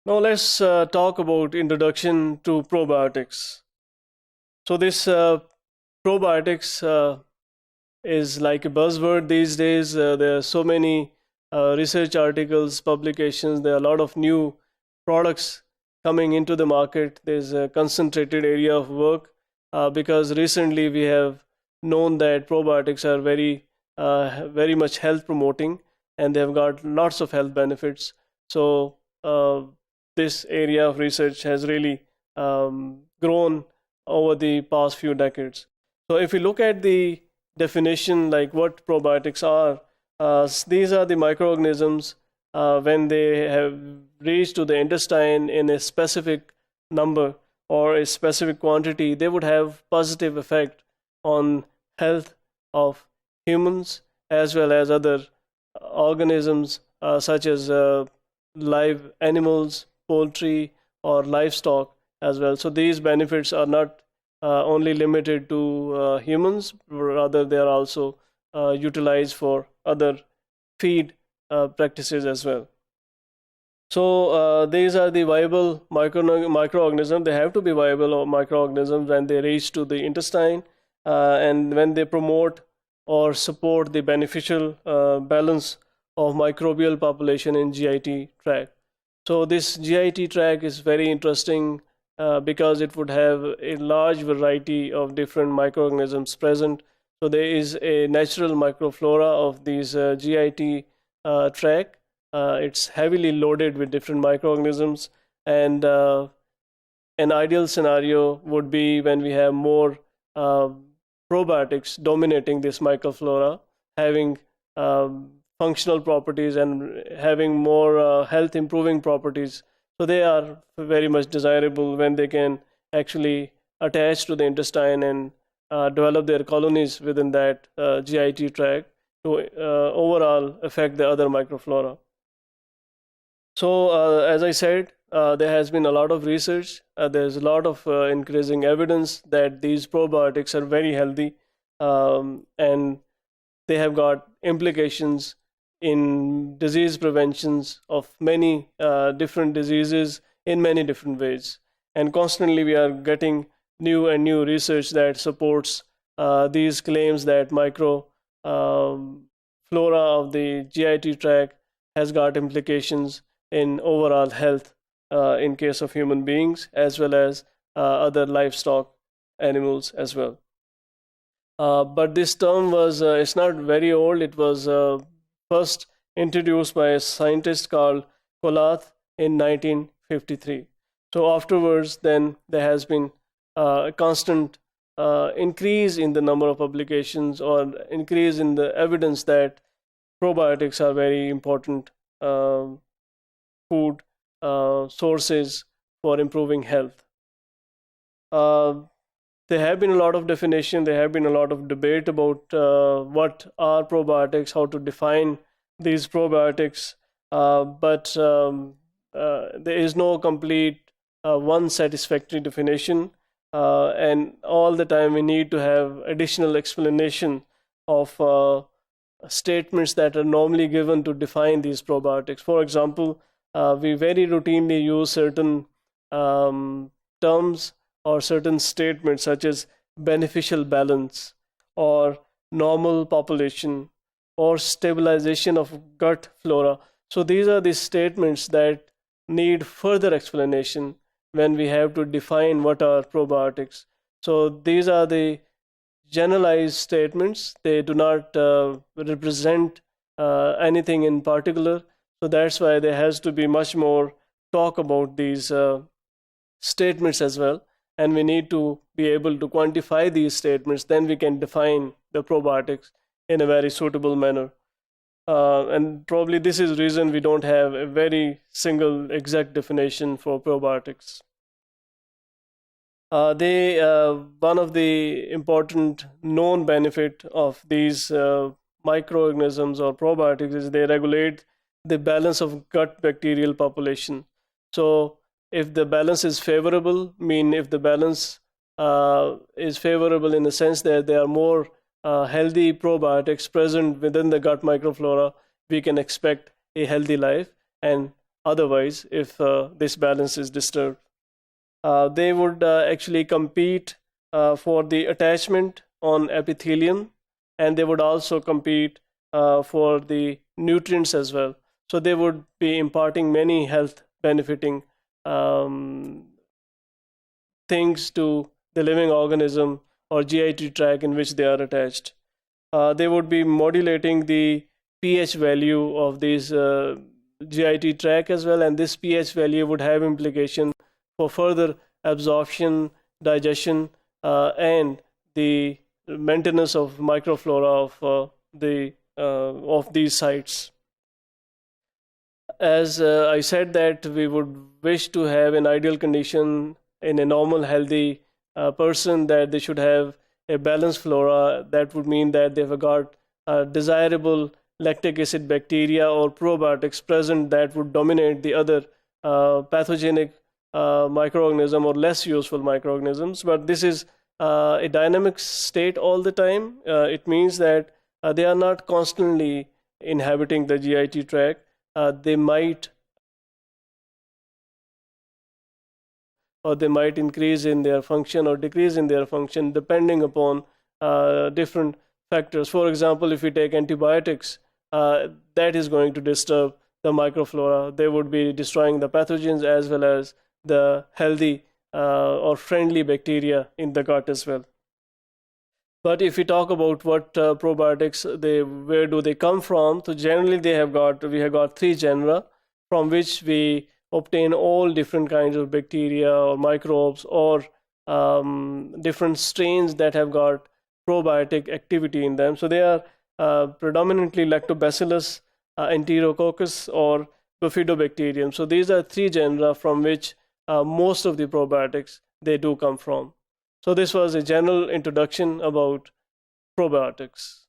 Now let's talk about introduction to probiotics. So this probiotics is like a buzzword these days. There are so many research articles, publications. There are a lot of new products coming into the market. There's a concentrated area of work because recently we have known that probiotics are very much health promoting, and they've got lots of health benefits. So this area of research has really grown over the past few decades. So if we look at the definition, like what probiotics are, these are the microorganisms when they have reached to the intestine in a specific number or a specific quantity, they would have positive effect on health of humans as well as other organisms such as live animals, poultry, or livestock as well. So these benefits are not only limited to humans, rather they are also utilized for other feed practices as well. So these are the viable microorganisms. They have to be viable microorganisms when they reach to the intestine and when they promote or support the beneficial balance of microbial population in GIT tract. So this GIT tract is very interesting because it would have a large variety of different microorganisms present. So there is a natural microflora of these GIT tract. It's heavily loaded with different microorganisms, and an ideal scenario would be when we have more probiotics dominating this microflora, having functional properties and having more health improving properties. So they are very much desirable when they can actually attach to the intestine and develop their colonies within that GIT tract to overall affect the other microflora. So as I said, there has been a lot of research. There's a lot of increasing evidence that these probiotics are very healthy, and they have got implications in disease preventions of many different diseases in many different ways. And constantly we are getting new and new research that supports these claims that micro flora of the GIT tract has got implications in overall health in case of human beings as well as other livestock animals as well. But this term was, it's not very old. It was first introduced by a scientist called Kolath in 1953. So afterwards, then there has been a constant increase in the number of publications or increase in the evidence that probiotics are very important food sources for improving health. Uh, there have been a lot of definition, there have been a lot of debate about what are probiotics, how to define these probiotics, but there is no complete one satisfactory definition, and all the time we need to have additional explanation of statements that are normally given to define these probiotics. For example, we very routinely use certain terms or certain statements such as beneficial balance or normal population or stabilization of gut flora. So these are the statements that need further explanation when we have to define what are probiotics. So these are the generalized statements. They do not represent anything in particular. So that's why there has to be much more talk about these statements as well. And we need to be able to quantify these statements. Then we can define the probiotics in a very suitable manner. And probably this is the reason we don't have a very single exact definition for probiotics. One of the important known benefit of these microorganisms or probiotics is they regulate the balance of gut bacterial population. So if the balance is favorable, mean if the balance is favorable in the sense that there are more healthy probiotics present within the gut microflora, we can expect a healthy life. And otherwise if this balance is disturbed. They would actually compete for the attachment on epithelium, and they would also compete for the nutrients as well. So they would be imparting many health benefiting um, things to the living organism or GIT tract in which they are attached. They would be modulating the pH value of these GIT tract as well, and this pH value would have implication for further absorption, digestion, and the maintenance of microflora of these sites. As I said that we would wish to have an ideal condition in a normal, healthy person, that they should have a balanced flora. That would mean that they've got desirable lactic acid bacteria or probiotics present that would dominate the other pathogenic microorganism or less useful microorganisms. But this is a dynamic state all the time. It means that they are not constantly inhabiting the GIT tract. They might increase in their function or decrease in their function depending upon different factors. For example, if we take antibiotics, that is going to disturb the microflora. They would be destroying the pathogens as well as the healthy or friendly bacteria in the gut as well. But if we talk about what probiotics, where do they come from? So generally, we have got three genera from which we obtain all different kinds of bacteria or microbes or different strains that have got probiotic activity in them. So they are predominantly Lactobacillus, Enterococcus, or Bifidobacterium. So these are three genera from which most of the probiotics they do come from. So this was a general introduction about probiotics.